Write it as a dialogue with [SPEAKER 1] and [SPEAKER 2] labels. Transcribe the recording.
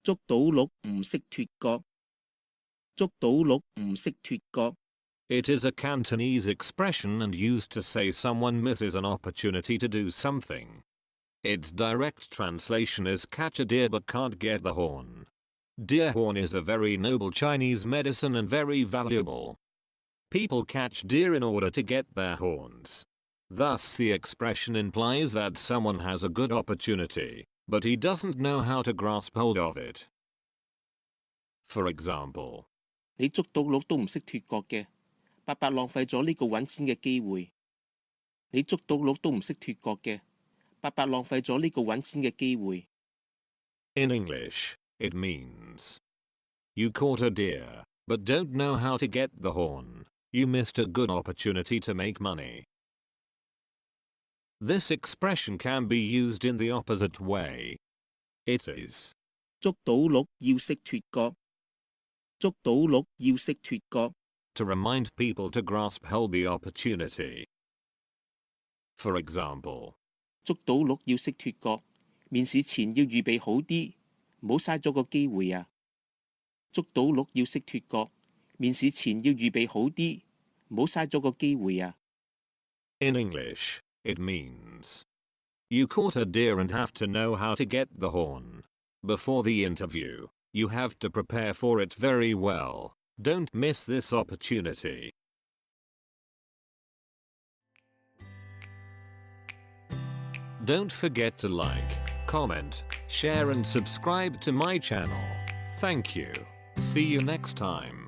[SPEAKER 1] 捉到鹿唔識脫角，捉到鹿唔識脫角。
[SPEAKER 2] It is a Cantonese expression and used to say someone misses an opportunity to do something. Its direct translation is catch a deer but can't get the horn. Deer horn is a very noble Chinese medicine and very valuable. People catch deer in order to get their horns. Thus the expression implies that someone has a good opportunity, but he doesn't know how to grasp hold of it. For example,
[SPEAKER 1] 你捉到鹿都唔識脫角嘅，白白浪費咗呢個揾錢嘅機會。你捉到鹿都唔識脫角嘅，白白浪費咗呢個揾錢嘅機會。
[SPEAKER 2] In English, it means you caught a deer, but don't know how to get the horn. You missed a good opportunity to make money. This expression can be used in the opposite way. It is
[SPEAKER 1] 捉到鹿要識脫角，捉到鹿要識脫角。
[SPEAKER 2] to remind people to grasp hold the opportunity. For example,
[SPEAKER 1] 捉到鹿要識脫角，面試前要預備好啲，唔好嘥咗個機會啊！捉到鹿要識脫角，面試前要預備好啲，唔好嘥咗個機會啊！
[SPEAKER 2] In English, it means you caught a deer and have to know how to get the horn. Before the interview, you have to prepare for it very well. Don't miss this opportunity. Don't forget to like, comment, share and subscribe to my channel. Thank you. See you next time.